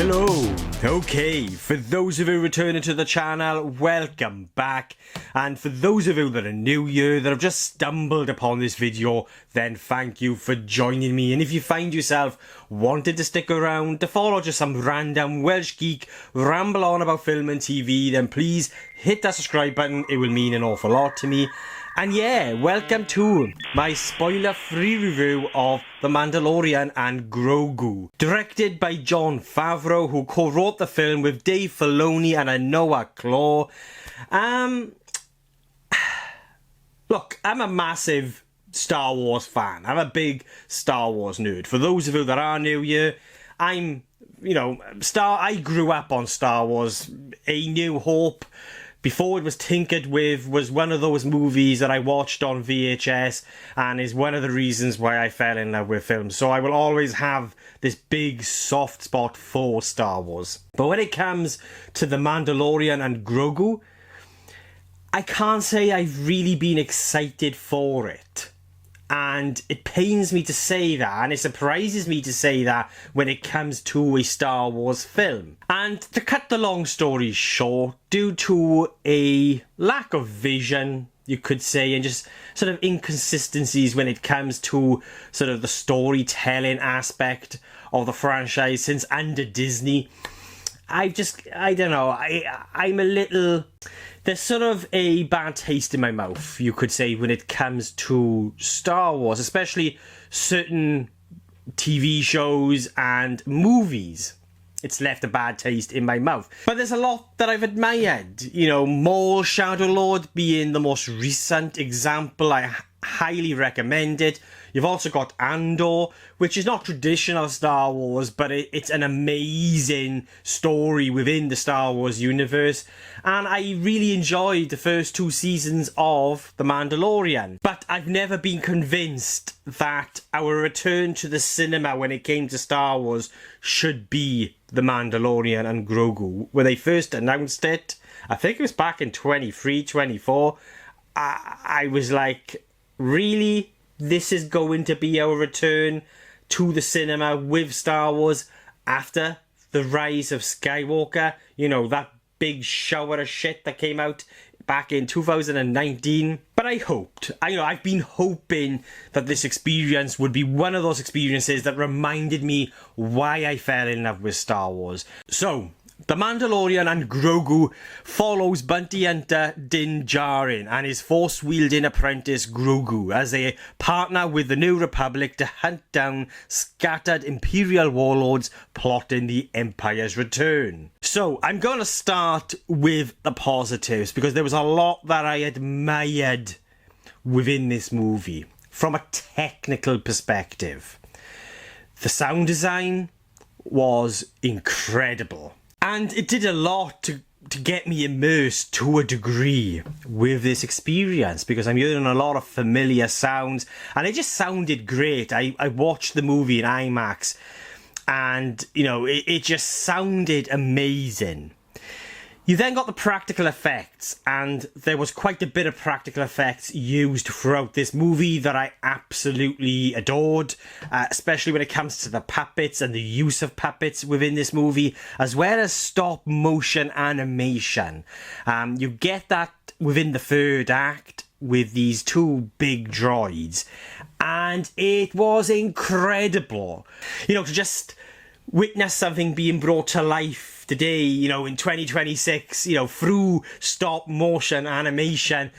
Hello, okay, for those of you returning to the channel, welcome back, and for those of you that are new here, that have just stumbled upon this video, then thank you for joining me. And if you find yourself wanting to stick around to follow just some random Welsh geek ramble on about film and TV, then please hit that subscribe button, it will mean an awful lot to me. And yeah, welcome to my spoiler-free review of The Mandalorian And Grogu. Directed by Jon Favreau, who co-wrote the film with Dave Filoni and Noah Claw. Look, I'm a massive Star Wars fan. I'm a big Star Wars nerd. For those of you that are new here, I grew up on Star Wars. A New Hope, before it was tinkered with, was one of those movies that I watched on VHS and is one of the reasons why I fell in love with films. So I will always have this big soft spot for Star Wars. But when it comes to The Mandalorian and Grogu, I can't say I've really been excited for it. And it pains me to say that, and it surprises me to say that when it comes to a Star Wars film. And to cut the long story short, due to a lack of vision, you could say, and just sort of inconsistencies when it comes to sort of the storytelling aspect of the franchise since under Disney, I don't know, I'm a little... There's sort of a bad taste in my mouth, you could say, when it comes to Star Wars, especially certain TV shows and movies. It's left a bad taste in my mouth. But there's a lot that I've admired. You know, Maul Shadow Lord being the most recent example. I highly recommend it. You've also got Andor, which is not traditional Star Wars, but it's an amazing story within the Star Wars universe. And I really enjoyed the first 2 seasons of The Mandalorian. But I've never been convinced that our return to the cinema when it came to Star Wars should be The Mandalorian and Grogu. When they first announced it, I think it was back in 23, 24, I was like, really? This is going to be our return to the cinema with Star Wars after the rise of Skywalker? You know, that big shower of shit that came out back in 2019. But I hoped, I've been hoping that this experience would be one of those experiences that reminded me why I fell in love with Star Wars. So, The Mandalorian and Grogu follows bounty hunter Din Djarin and his force-wielding apprentice Grogu as they partner with the New Republic to hunt down scattered Imperial warlords plotting the Empire's return. So, I'm going to start with the positives because there was a lot that I admired within this movie from a technical perspective. The sound design was incredible. And it did a lot to get me immersed to a degree with this experience because I'm hearing a lot of familiar sounds and it just sounded great. I watched the movie in IMAX and, it just sounded amazing. You then got the practical effects, and there was quite a bit of practical effects used throughout this movie that I absolutely adored, especially when it comes to the puppets and the use of puppets within this movie, as well as stop motion animation. You get that within the third act with these 2 big droids, and it was incredible. To just witness something being brought to life today, in 2026, through stop motion animation.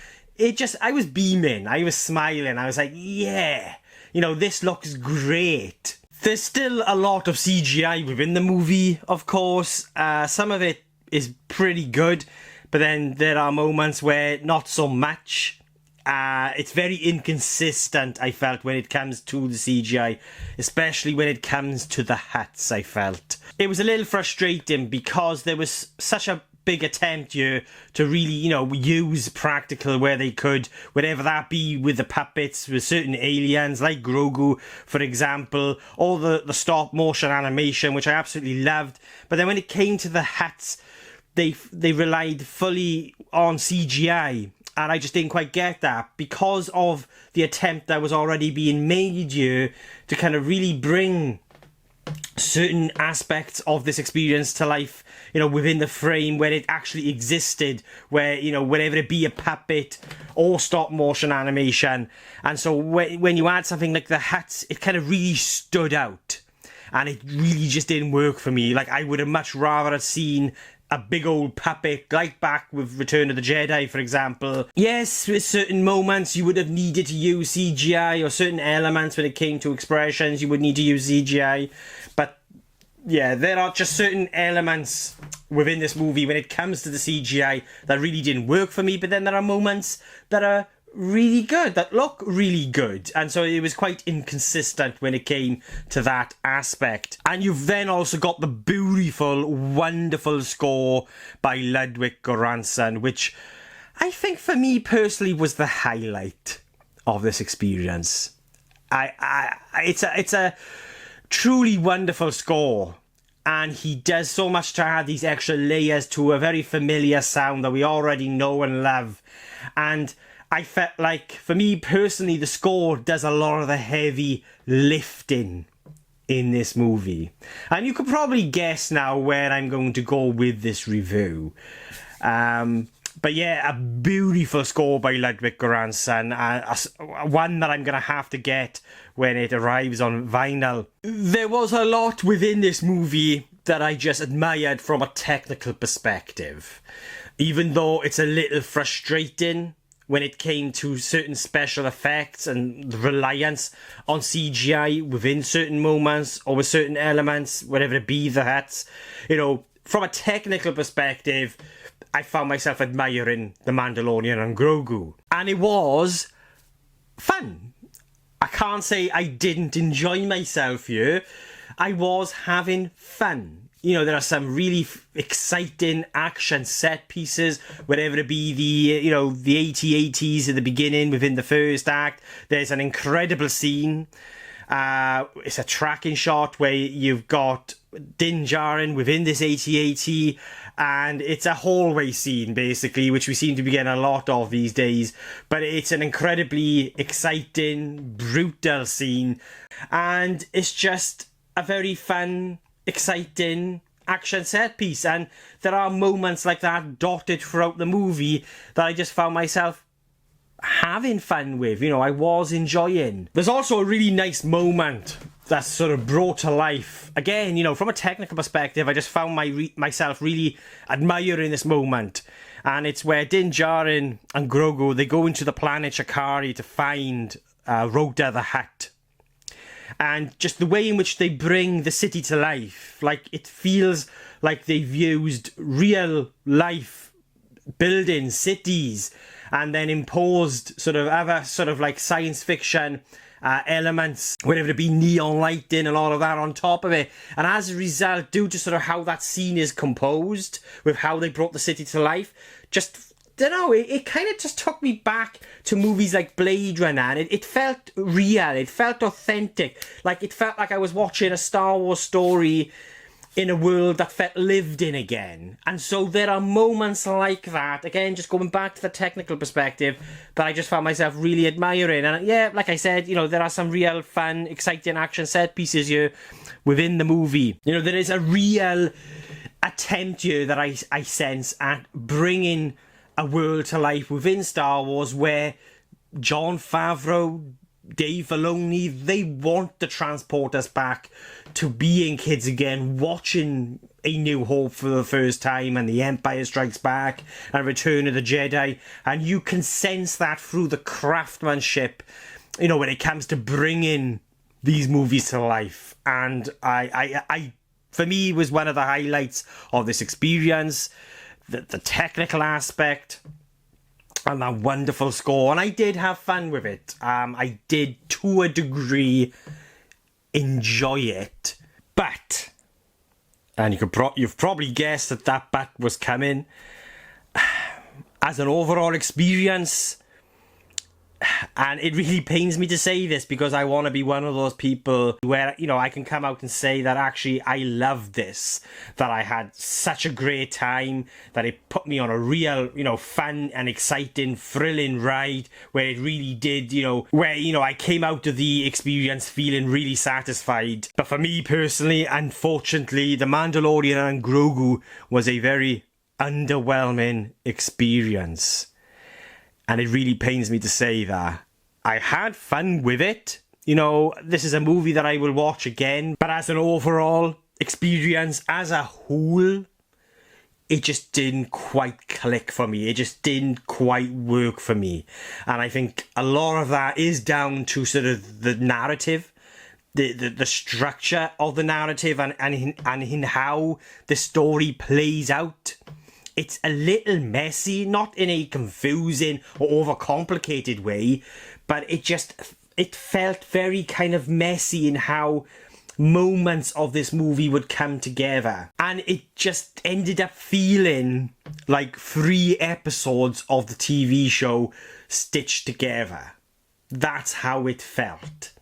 I was beaming, I was smiling, I was like, yeah, this looks great. There's still a lot of CGI within the movie, of course. Some of it is pretty good, but then there are moments where not so much. It's very inconsistent, I felt, when it comes to the CGI, especially when it comes to the huts, I felt. It was a little frustrating because there was such a big attempt here to really, use practical where they could, whatever that be with the puppets, with certain aliens, like Grogu, for example, or the stop motion animation, which I absolutely loved. But then when it came to the huts, they relied fully on CGI. And I just didn't quite get that because of the attempt that was already being made here to kind of really bring certain aspects of this experience to life, within the frame where it actually existed, where, wherever it be a puppet or stop motion animation. And so when you add something like the huts, it kind of really stood out. And it really just didn't work for me. Like, I would have much rather have seen a big old puppet, like back with Return of the Jedi, for example. Yes, with certain moments you would have needed to use CGI, or certain elements when it came to expressions you would need to use CGI. But yeah, there are just certain elements within this movie when it comes to the CGI that really didn't work for me. But then there are moments that are really good, that look really good, and so it was quite inconsistent when it came to that aspect. And you've then also got the beautiful, wonderful score by Ludwig Göransson, which I think for me personally was the highlight of this experience. It's a truly wonderful score, and he does so much to add these extra layers to a very familiar sound that we already know and love. And I felt like, for me personally, the score does a lot of the heavy lifting in this movie. And you could probably guess now where I'm going to go with this review. But yeah, a beautiful score by Ludwig Göransson, one that I'm going to have to get when it arrives on vinyl. There was a lot within this movie that I just admired from a technical perspective, even though it's a little frustrating when it came to certain special effects and the reliance on CGI within certain moments or with certain elements, whatever it be, the hats. From a technical perspective, I found myself admiring the Mandalorian and Grogu. And it was fun. I can't say I didn't enjoy myself here. I was having fun. There are some really exciting action set pieces, whatever it be the AT-ATs at the beginning within the first act. There's an incredible scene. It's a tracking shot where you've got Din Djarin within this AT-AT, and it's a hallway scene, basically, which we seem to be getting a lot of these days. But it's an incredibly exciting, brutal scene, and it's just a very fun, exciting action set piece. And there are moments like that dotted throughout the movie that I just found myself having fun with. I was enjoying. There's also a really nice moment that's sort of brought to life. Again, from a technical perspective, I just found myself really admiring this moment. And it's where Din Djarin and Grogu, they go into the planet Shikari to find Rhoda the Hutt. And just the way in which they bring the city to life, like, it feels like they've used real life buildings, cities, and then imposed sort of other sort of like science fiction elements, whether it be neon lighting and all of that on top of it. And as a result, due to sort of how that scene is composed, with how they brought the city to life, just, don't know, it kind of just took me back to movies like Blade Runner, and it felt real, it felt authentic, like it felt like I was watching a Star Wars story in a world that felt lived in again. And so there are moments like that, again, just going back to the technical perspective, that I just found myself really admiring. And yeah, like I said, there are some real fun, exciting action set pieces here within the movie. There is a real attempt here that I sense at bringing a world to life within Star Wars where Jon Favreau, Dave Filoni, they want to transport us back to being kids again, watching A New Hope for the first time, and The Empire Strikes Back, and Return of the Jedi. And you can sense that through the craftsmanship, when it comes to bringing these movies to life. And I for me, it was one of the highlights of this experience, the technical aspect, and that wonderful score. And I did have fun with it. I did, to a degree, enjoy it. But, and you've probably guessed that but was coming, as an overall experience, And it really pains me to say this because I want to be one of those people where, you know, I can come out and say that actually I loved this, that I had such a great time, that it put me on a real, you know, fun and exciting, thrilling ride where it really did, you know, where, you know, I came out of the experience feeling really satisfied. But for me personally, unfortunately, The Mandalorian and Grogu was a very underwhelming experience. And it really pains me to say that. I had fun with it. You know, this is a movie that I will watch again. But as an overall experience, as a whole, it just didn't quite click for me. It just didn't quite work for me. And I think a lot of that is down to sort of the narrative, the structure of the narrative and in how the story plays out. It's a little messy, not in a confusing or overcomplicated way, but it felt very kind of messy in how moments of this movie would come together. And it just ended up feeling like 3 episodes of the TV show stitched together. That's how it felt.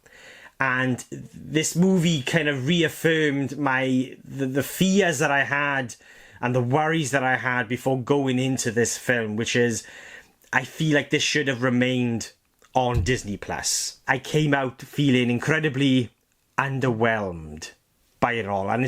And this movie kind of reaffirmed the fears that I had and the worries that I had before going into this film, which is, I feel like this should have remained on Disney+. I came out feeling incredibly underwhelmed by it all, and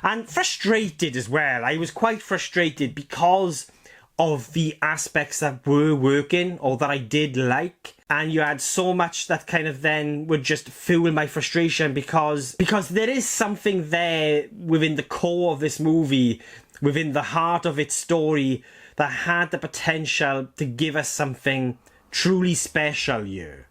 and frustrated as well. I was quite frustrated because of the aspects that were working or that I did like, and you had so much that kind of then would just fuel my frustration because there is something there within the core of this movie, within the heart of its story, that had the potential to give us something truly special here.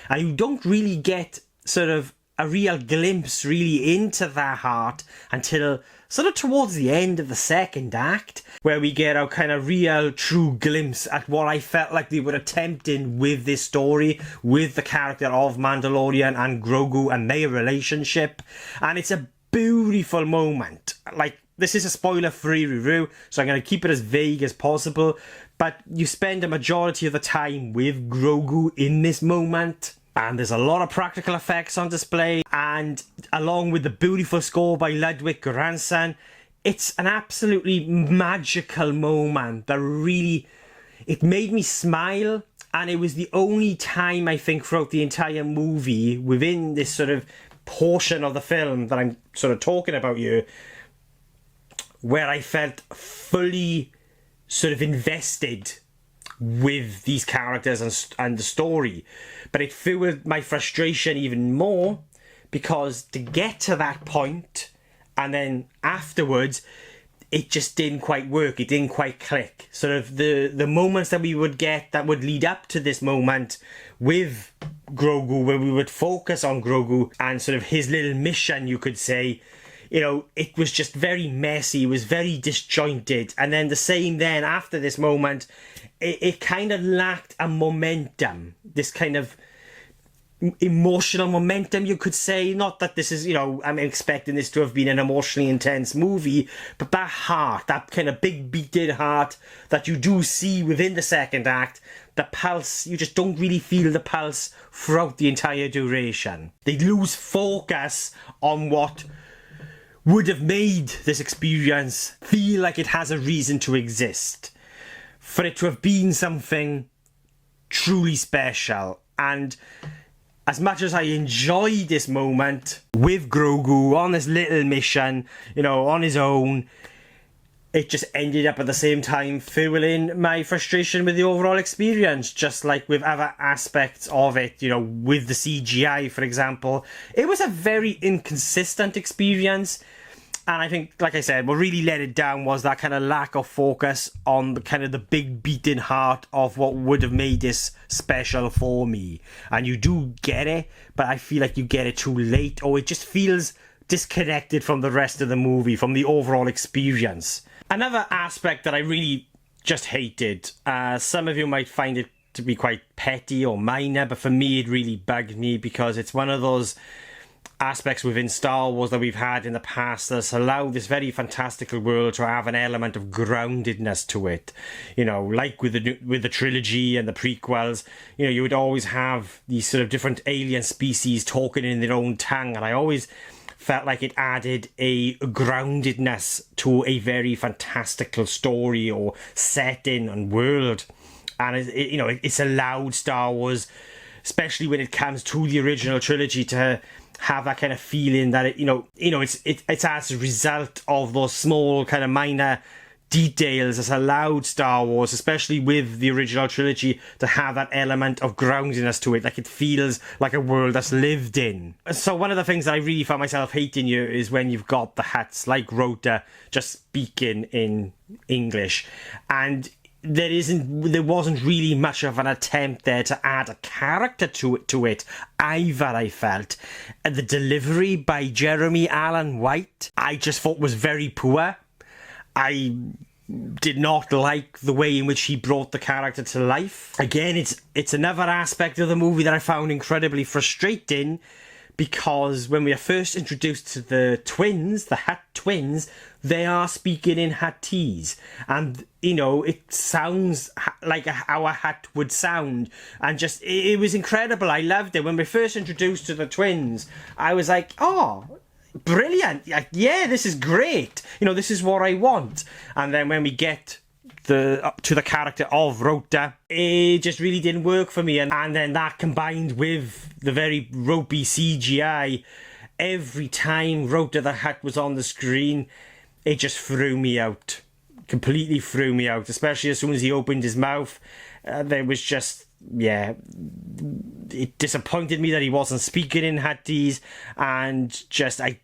And you don't really get sort of a real glimpse really into that heart until sort of towards the end of the second act, where we get a kind of real true glimpse at what I felt like they were attempting with this story, with the character of Mandalorian and Grogu and their relationship. And it's a beautiful moment. Like, this is a spoiler-free review, so I'm going to keep it as vague as possible, but you spend a majority of the time with Grogu in this moment. And there's a lot of practical effects on display, and along with the beautiful score by Ludwig Göransson, it's an absolutely magical moment that really, it made me smile. And it was the only time, I think, throughout the entire movie, within this sort of portion of the film that I'm sort of talking about here, where I felt fully sort of invested with these characters and the story. But it fueled my frustration even more, because to get to that point and then afterwards, it just didn't quite work. It didn't quite click. Sort of the moments that we would get that would lead up to this moment with Grogu, where we would focus on Grogu and sort of his little mission, you could say, you know, it was just very messy. It was very disjointed. And then the same then after this moment, it kind of lacked a momentum, this kind of emotional momentum, you could say. Not that this is, you know, I'm expecting this to have been an emotionally intense movie, but that heart, that kind of big beating heart that you do see within the second act, the pulse, you just don't really feel the pulse throughout the entire duration. They lose focus on what would have made this experience feel like it has a reason to exist, for it to have been something truly special. And as much as I enjoyed this moment with Grogu on this little mission, you know, on his own, it just ended up at the same time fueling my frustration with the overall experience, just like with other aspects of it, you know, with the CGI, for example. It was a very inconsistent experience. And I think, like I said, what really let it down was that kind of lack of focus on the kind of the big beating heart of what would have made this special for me. And you do get it, but I feel like you get it too late, or it just feels disconnected from the rest of the movie, from the overall experience. Another aspect that I really just hated, some of you might find it to be quite petty or minor, but for me it really bugged me, because it's one of those aspects within Star Wars that we've had in the past that's allowed this very fantastical world to have an element of groundedness to it. You know, like with the trilogy and the prequels, you know, you would always have these sort of different alien species talking in their own tongue, and I always felt like it added a groundedness to a very fantastical story or setting and world. And it's allowed Star Wars, especially when it comes to the original trilogy, to have that kind of feeling that it's as a result of those small kind of minor details that's allowed Star Wars, especially with the original trilogy, to have that element of groundedness to it. Like, it feels like a world that's lived in. So one of the things that I really found myself hating here is when you've got the Hutts like Rota just speaking in English, and there wasn't really much of an attempt there to add a character to it either, I felt. And the delivery by Jeremy Allen White, I just thought was very poor. I did not like the way in which he brought the character to life. Again, it's another aspect of the movie that I found incredibly frustrating, because when we are first introduced to the twins, the Hutt twins, they are speaking in Huttese, and it sounds like how a Hutt would sound, and just it was incredible. I loved it when we first introduced to the twins. I was like, oh, brilliant, yeah, this is great, this is what I want. And then when we get to the character of Rota, it just really didn't work for me, and then that combined with the very ropey CGI, every time Rota the Hutt was on the screen, it just threw me out, completely threw me out, especially as soon as he opened his mouth. There was just, it disappointed me that he wasn't speaking in Huttese, and I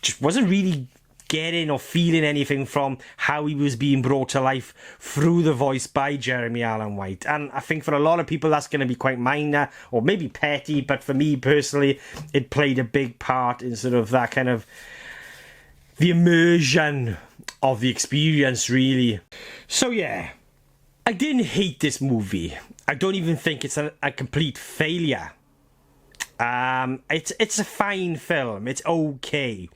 just wasn't really getting or feeling anything from how he was being brought to life through the voice by Jeremy Allen White. And I think for a lot of people that's going to be quite minor or maybe petty, but for me personally, it played a big part in sort of that kind of the immersion of the experience, really. So yeah, I didn't hate this movie. I don't even think it's a complete failure. It's a fine film. It's okay.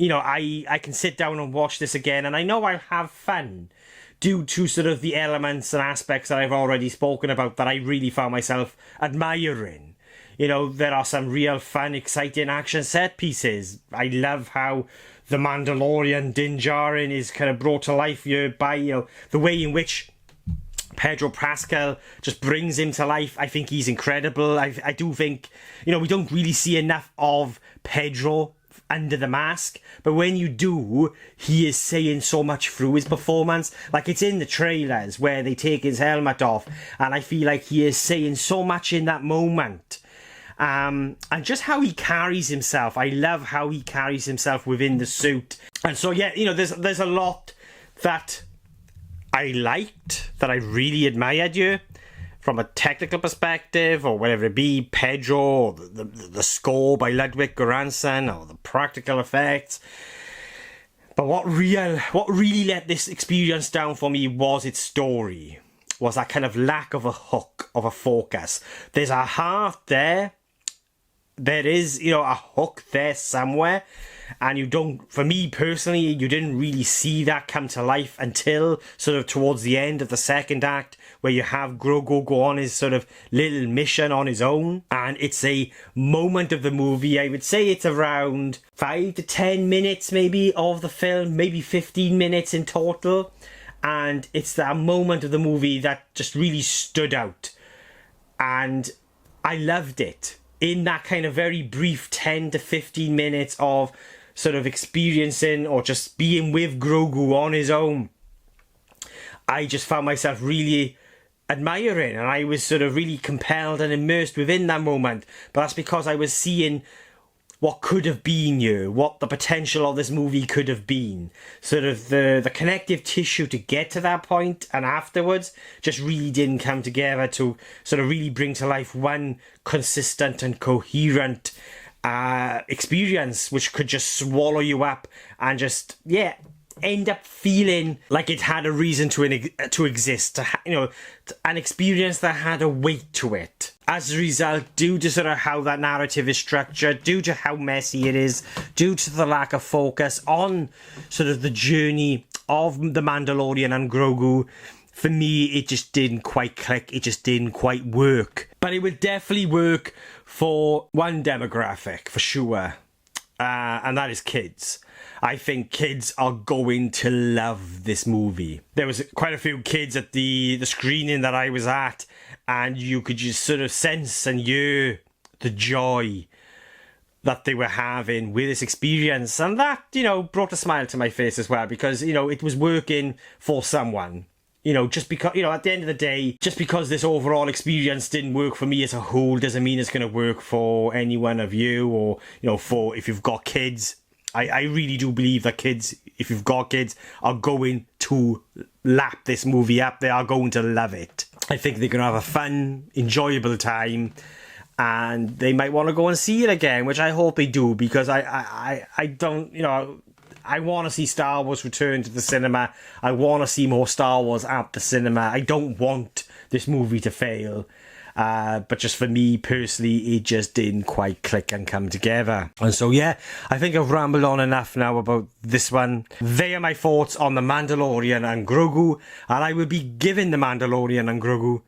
I can sit down and watch this again, and I know I'll have fun due to sort of the elements and aspects that I've already spoken about that I really found myself admiring. There are some real fun, exciting action set pieces. I love how the Mandalorian Din Djarin is kind of brought to life here by the way in which Pedro Pascal just brings him to life. I think he's incredible. I do think, we don't really see enough of Pedro under the mask, but when you do, he is saying so much through his performance. Like, it's in the trailers where they take his helmet off, and I feel like he is saying so much in that moment. And just how he carries himself. I love how he carries himself within the suit. And so, yeah, there's a lot that I liked, that I really admired you from a technical perspective, or whatever it be, Pedro, or the score by Ludwig Göransson, or the practical effects. But what really let this experience down for me was its story, was that kind of lack of a hook, of a focus. There's a heart there. There is, a hook there somewhere. And for me personally, you didn't really see that come to life until sort of towards the end of the second act, where you have Grogu go on his sort of little mission on his own. And it's a moment of the movie, I would say it's around 5 to 10 minutes maybe of the film, maybe 15 minutes in total. And it's that moment of the movie that just really stood out. And I loved it. In that kind of very brief 10 to 15 minutes of sort of experiencing or just being with Grogu on his own, I just found myself really admiring, and I was sort of really compelled and immersed within that moment. But that's because I was seeing what could have been here, what the potential of this movie could have been. Sort of the connective tissue to get to that point and afterwards just really didn't come together to sort of really bring to life one consistent and coherent experience which could just swallow you up and just, end up feeling like it had a reason to exist, an experience that had a weight to it. as a result, due to sort of how that narrative is structured, due to how messy it is, due to the lack of focus on sort of the journey of the Mandalorian and Grogu, for me, it just didn't quite click. It just didn't quite work. But it would definitely work for one demographic, for sure. And that is kids. I think kids are going to love this movie. There was quite a few kids at the screening that I was at, and you could just sort of sense and hear the joy that they were having with this experience. And that, brought a smile to my face as well, because, it was working for someone. Just because, at the end of the day, just because this overall experience didn't work for me as a whole doesn't mean it's going to work for any one of you, or, for if you've got kids. I really do believe that kids, if you've got kids, are going to lap this movie up. They are going to love it. I think they're going to have a fun, enjoyable time, and they might want to go and see it again, which I hope they do, because I don't, I want to see Star Wars return to the cinema. I want to see more Star Wars at the cinema. I don't want this movie to fail. But just for me personally, it just didn't quite click and come together. And so, yeah, I think I've rambled on enough now about this one. They are my thoughts on The Mandalorian and Grogu, and I will be giving The Mandalorian and Grogu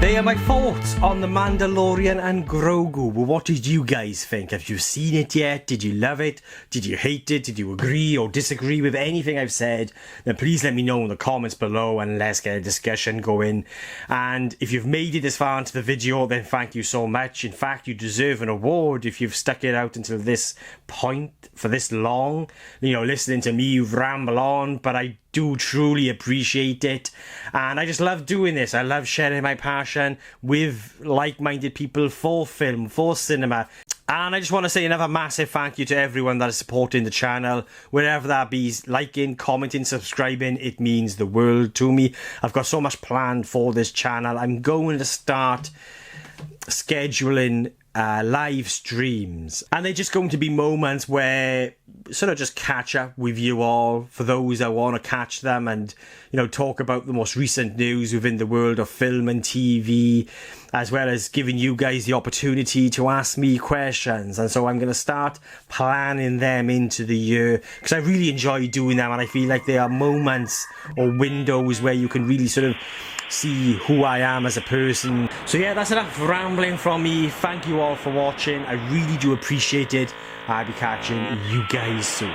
They are my thoughts on The Mandalorian and Grogu. Well, what did you guys think? Have you seen it yet? Did you love it? Did you hate it? Did you agree or disagree with anything I've said? Then please let me know in the comments below, and let's get a discussion going. And if you've made it this far into the video, then thank you so much. In fact, you deserve an award if you've stuck it out until this point for this long. Listening to me ramble on, but I do truly appreciate it, and I just love doing this. I love sharing my passion with like-minded people for film, for cinema. And I just want to say another massive thank you to everyone that is supporting the channel, wherever that be, liking, commenting, subscribing. It means the world to me. I've got so much planned for this channel. I'm going to start scheduling live streams, and they're just going to be moments where sort of just catch up with you all, for those that want to catch them, and talk about the most recent news within the world of film and TV, as well as giving you guys the opportunity to ask me questions. And so I'm going to start planning them into the year, because I really enjoy doing them, and I feel like they are moments or windows where you can really sort of see who I am as a person. So yeah, that's enough rambling from me. Thank you all for watching. I really do appreciate it. I'll be catching you guys soon.